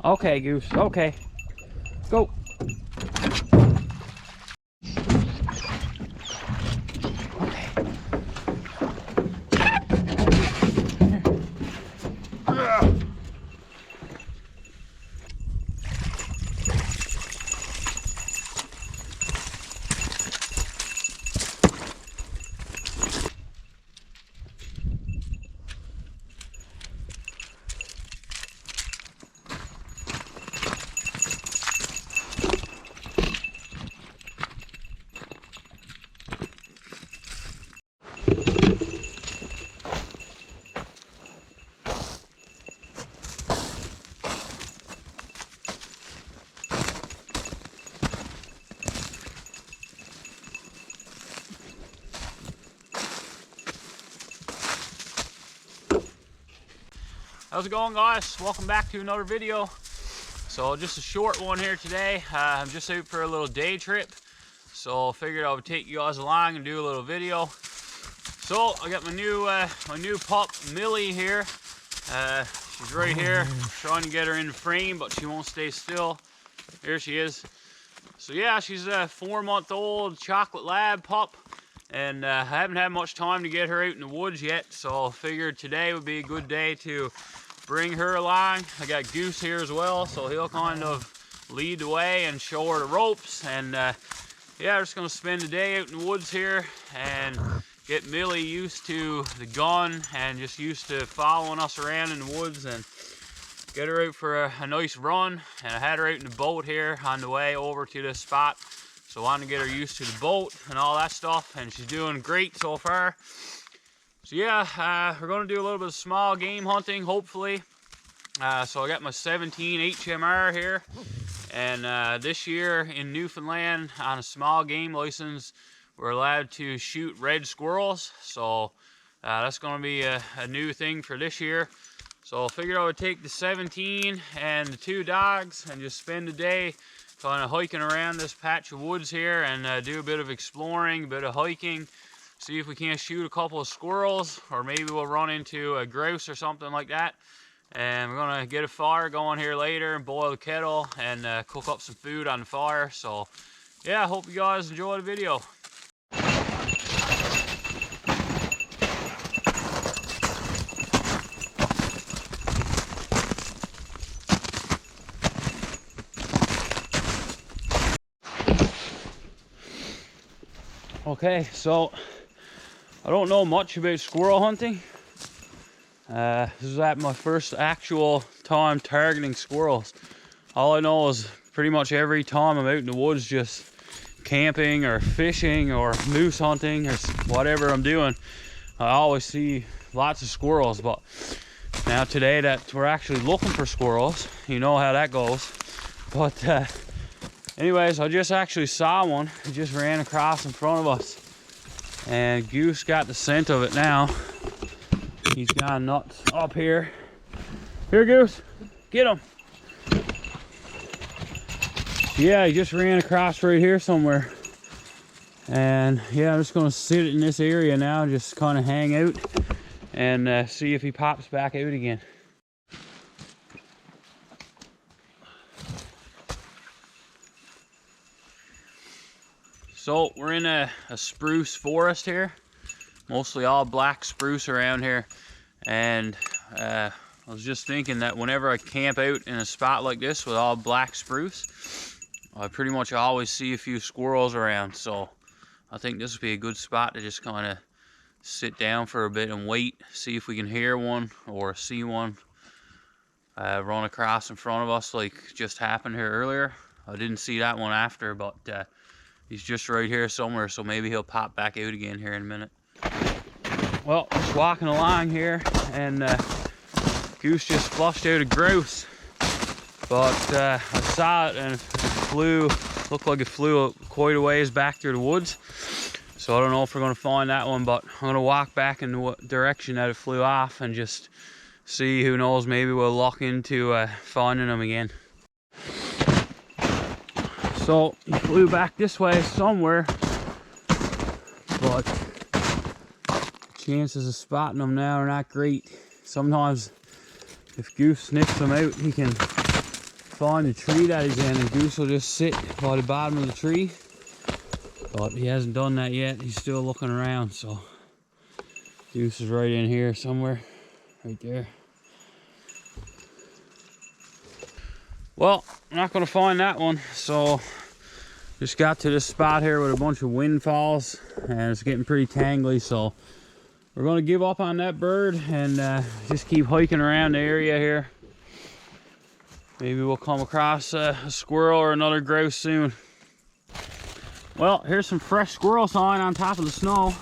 Okay, Goose. Okay. Go. How's it going, guys? Welcome back to another video. So just a short one here today. I'm just out for a little day trip, so I figured I would take you guys along and do a little video. So I got my new pup Millie here. She's right here. I'm trying to get her in the frame, but she won't stay still. Here she is. So yeah, she's a 4-month-old chocolate lab pup, and I haven't had much time to get her out in the woods yet, so I figured today would be a good day to bring her along. I got Goose here as well, so he'll kind of lead the way and show her the ropes. And yeah, we're just gonna spend the day out in the woods here and get Millie used to the gun and just used to following us around in the woods, and get her out for a nice run. And I had her out in the boat here on the way over to this spot, so I wanted to get her used to the boat and all that stuff, and she's doing great so far. So yeah, we're gonna do a little bit of small game hunting, hopefully. So I got my 17 HMR here, and this year in Newfoundland on a small game license, we're allowed to shoot red squirrels. So that's gonna be a new thing for this year. So I figured I would take the 17 and the 2 dogs and just spend the day kind of hiking around this patch of woods here, and do a bit of exploring, a bit of hiking. See if we can't shoot a couple of squirrels, or maybe we'll run into a grouse or something like that. And we're gonna get a fire going here later and boil the kettle and cook up some food on the fire. So yeah, I hope you guys enjoy the video. Okay, so I don't know much about squirrel hunting. This is my first actual time targeting squirrels. All I know is pretty much every time I'm out in the woods just camping or fishing or moose hunting or whatever I'm doing, I always see lots of squirrels. But now today that we're actually looking for squirrels, you know how that goes. But anyways, I just actually saw one. It just ran across in front of us, and Goose got the scent of it now. He's gone nuts up here. Here, Goose, get him. Yeah, he just ran across right here somewhere. And yeah, I'm just gonna sit in this area now, just kind of hang out and see if he pops back out again. So we're in a spruce forest here, mostly all black spruce around here, and I was just thinking that whenever I camp out in a spot like this with all black spruce, I pretty much always see a few squirrels around. So I think this would be a good spot to just kind of sit down for a bit and wait, see if we can hear one or see one run across in front of us like just happened here earlier. I didn't see that one after, but he's just right here somewhere, so maybe he'll pop back out again here in a minute. Well, just walking along here, and Goose just flushed out a grouse. But I saw it, and it looked like it flew quite a ways back through the woods. So I don't know if we're going to find that one, but I'm going to walk back in the direction that it flew off and just see, who knows, maybe we'll lock into finding them again. So he flew back this way somewhere, but chances of spotting them now are not great. Sometimes if Goose sniffs them out, he can find the tree that he's in, and Goose will just sit by the bottom of the tree. But he hasn't done that yet. He's still looking around, so Goose is right in here somewhere, right there. Well, I'm not gonna find that one, so just got to this spot here with a bunch of windfalls, and it's getting pretty tangly, so we're gonna give up on that bird and just keep hiking around the area here. Maybe we'll come across a squirrel or another grouse soon. Well, here's some fresh squirrel sign on top of the snow,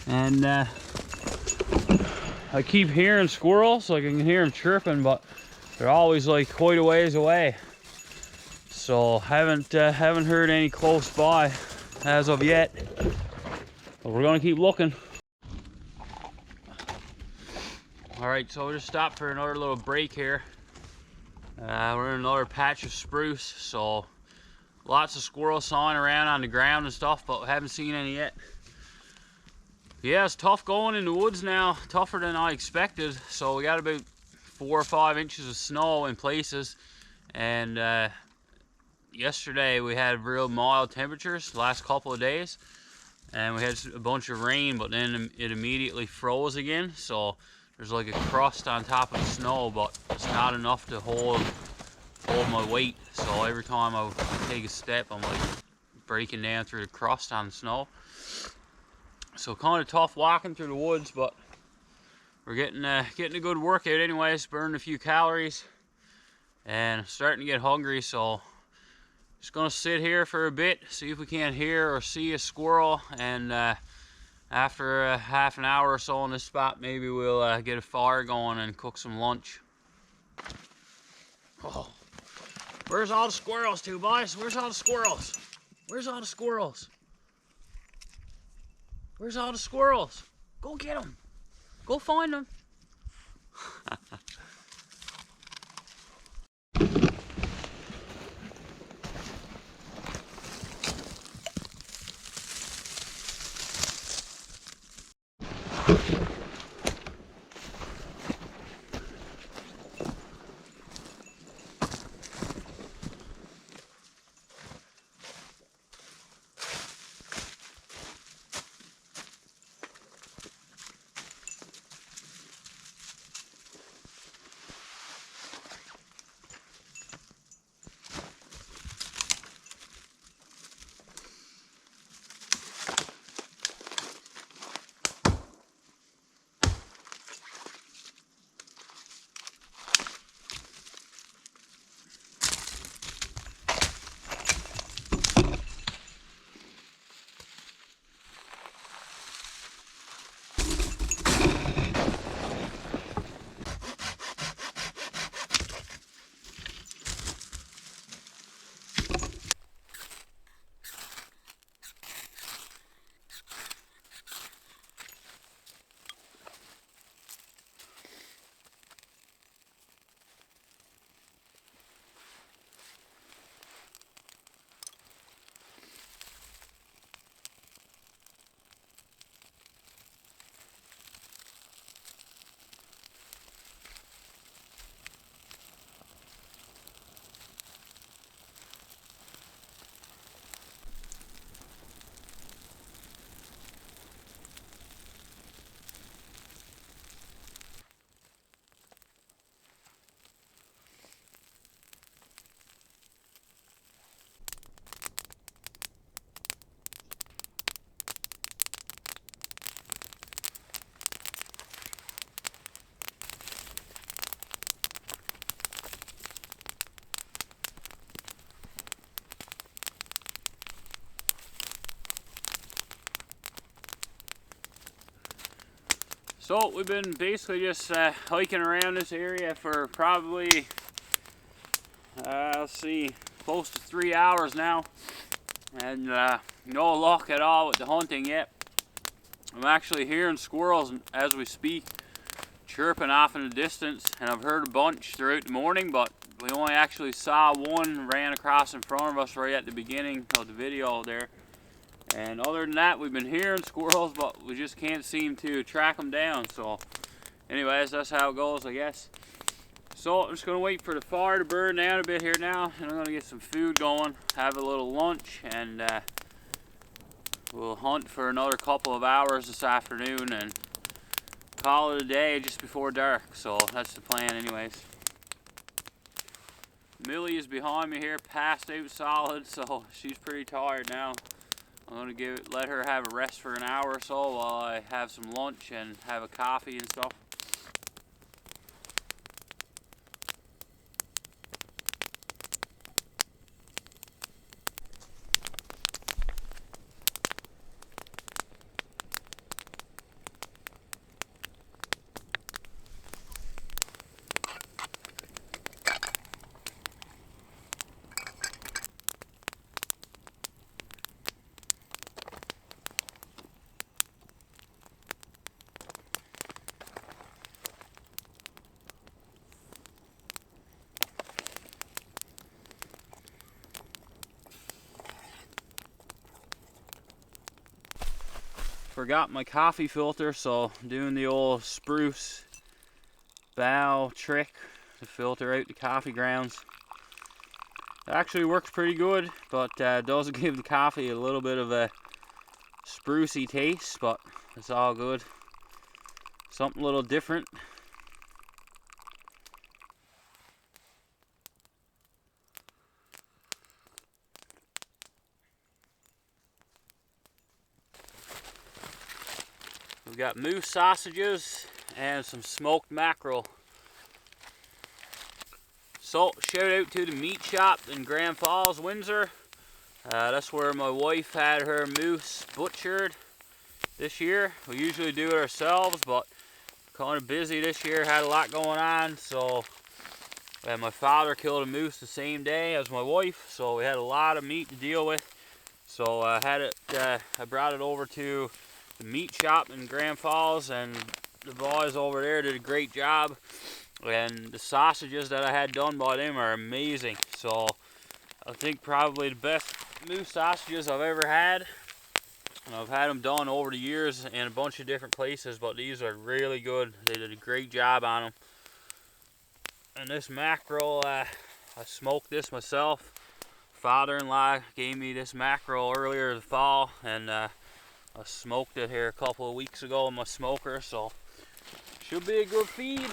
and I keep hearing squirrels, like I can hear them chirping, but they're always like quite a ways away. So haven't heard any close by as of yet, but we're gonna keep looking. All right, so we just stopped for another little break here. We're in another patch of spruce, so lots of squirrels sawing around on the ground and stuff, but we haven't seen any yet. Yeah, it's tough going in the woods now, tougher than I expected. So we got about 4 or 5 inches of snow in places, and yesterday we had real mild temperatures the last couple of days, and we had a bunch of rain, but then it immediately froze again. So there's like a crust on top of the snow, but it's not enough to hold my weight. So every time I take a step, I'm like breaking down through the crust on the snow. So kind of tough walking through the woods, but we're getting a good workout anyways, burning a few calories, and starting to get hungry. So just gonna sit here for a bit, see if we can't hear or see a squirrel, and after half an hour or so on this spot, maybe we'll get a fire going and cook some lunch. Oh, where's all the squirrels to, boys? Where's all the squirrels? Where's all the squirrels? Where's all the squirrels? Go get them. Go find them. So we've been basically just hiking around this area for probably, let's see, close to 3 hours now, and no luck at all with the hunting yet. I'm actually hearing squirrels as we speak, chirping off in the distance, and I've heard a bunch throughout the morning, but we only actually saw one ran across in front of us right at the beginning of the video there. And other than that, we've been hearing squirrels, but we just can't seem to track them down. So anyways, that's how it goes, I guess. So I'm just gonna wait for the fire to burn down a bit here now, and I'm gonna get some food going, have a little lunch, and we'll hunt for another couple of hours this afternoon and call it a day just before dark. So that's the plan anyways. Millie is behind me here, passed out solid, so she's pretty tired now. I'm gonna let her have a rest for an hour or so while I have some lunch and have a coffee and stuff. Forgot my coffee filter, so I'm doing the old spruce bough trick to filter out the coffee grounds. It actually works pretty good, but does give the coffee a little bit of a sprucey taste, but it's all good. Something a little different. We've got moose sausages and some smoked mackerel. So, shout out to the meat shop in Grand Falls, Windsor. That's where my wife had her moose butchered this year. We usually do it ourselves, but kind of busy this year, had a lot going on. So, my father killed a moose the same day as my wife, so we had a lot of meat to deal with. So I brought it over to the meat shop in Grand Falls, and the boys over there did a great job, and the sausages that I had done by them are amazing. So I think probably the best moose sausages I've ever had, and I've had them done over the years in a bunch of different places, but these are really good. They did a great job on them. And this mackerel, I smoked this myself. Father-in-law gave me this mackerel earlier this fall, and I smoked it here a couple of weeks ago in my smoker, so should be a good feed.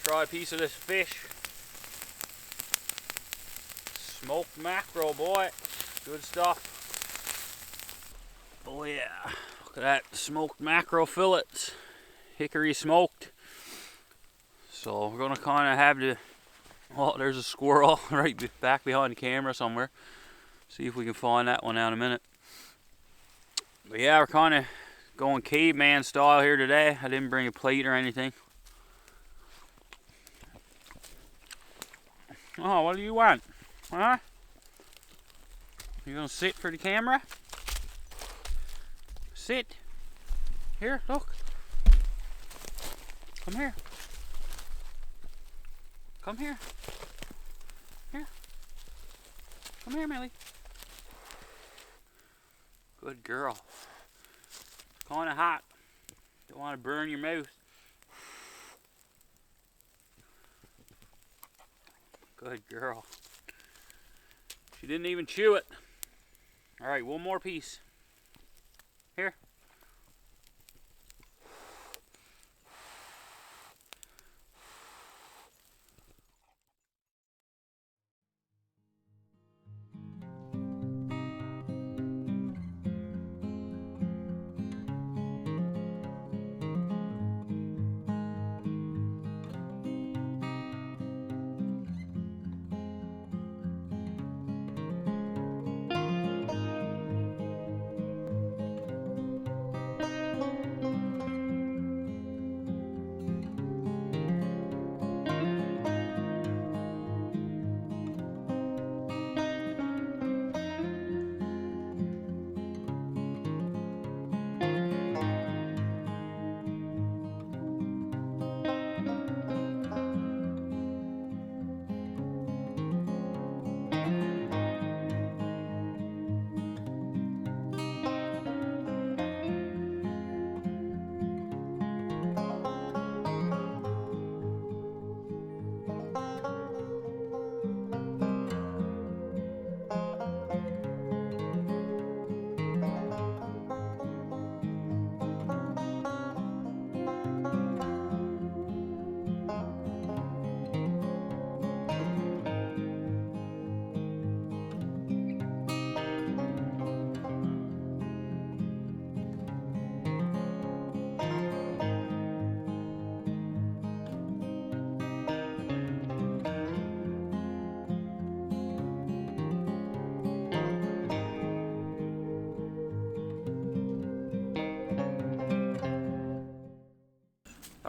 Try a piece of this fish. Smoked mackerel, boy. Good stuff. Oh yeah. Look at that smoked mackerel fillets. Hickory smoked. So we're gonna kinda have to, oh, there's a squirrel right back behind the camera somewhere. See if we can find that one out in a minute. But yeah, we're kinda going caveman style here today. I didn't bring a plate or anything. Oh, what do you want? Huh? You gonna sit for the camera? Sit. Here, look. Come here. Come here. Here. Come here, Millie. Good girl. It's kinda hot. Don't want to burn your mouth. Good girl. She didn't even chew it. Alright, one more piece. Here.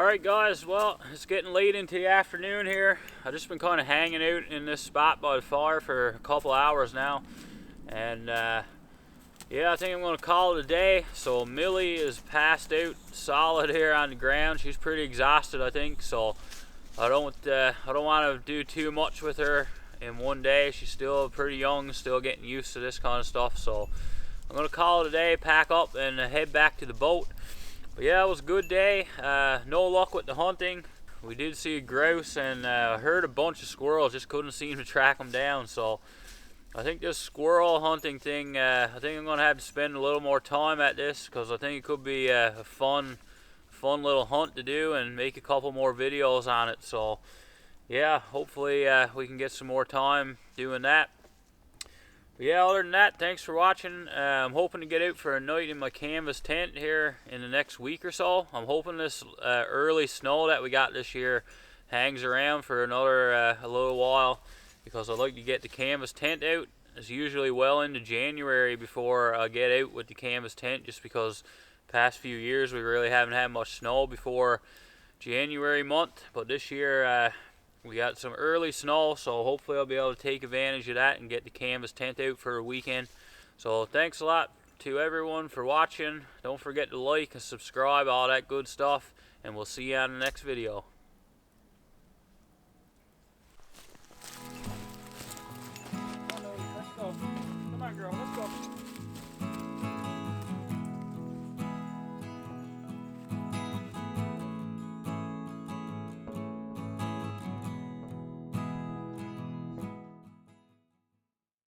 Alright guys, well, it's getting late into the afternoon here. I've just been kind of hanging out in this spot by the fire for a couple hours now. And yeah, I think I'm going to call it a day. So Millie is passed out solid here on the ground. She's pretty exhausted, I think. So I don't want to do too much with her in one day. She's still pretty young, still getting used to this kind of stuff. So I'm going to call it a day, pack up and head back to the boat. But yeah, it was a good day. No luck with the hunting. We did see a grouse and heard a bunch of squirrels, just couldn't seem to track them down. So I think this squirrel hunting thing, I think I'm going to have to spend a little more time at this, because I think it could be a fun little hunt to do and make a couple more videos on it. So yeah, hopefully we can get some more time doing that. But yeah, other than that, thanks for watching. I'm hoping to get out for a night in my canvas tent here in the next week or so. I'm hoping this early snow that we got this year hangs around for another a little while, because I'd like to get the canvas tent out. It's usually well into January before I get out with the canvas tent, just because past few years we really haven't had much snow before January month. But this year we got some early snow, so hopefully I'll be able to take advantage of that and get the canvas tent out for a weekend. So thanks a lot to everyone for watching. Don't forget to like and subscribe, all that good stuff, and we'll see you on the next video.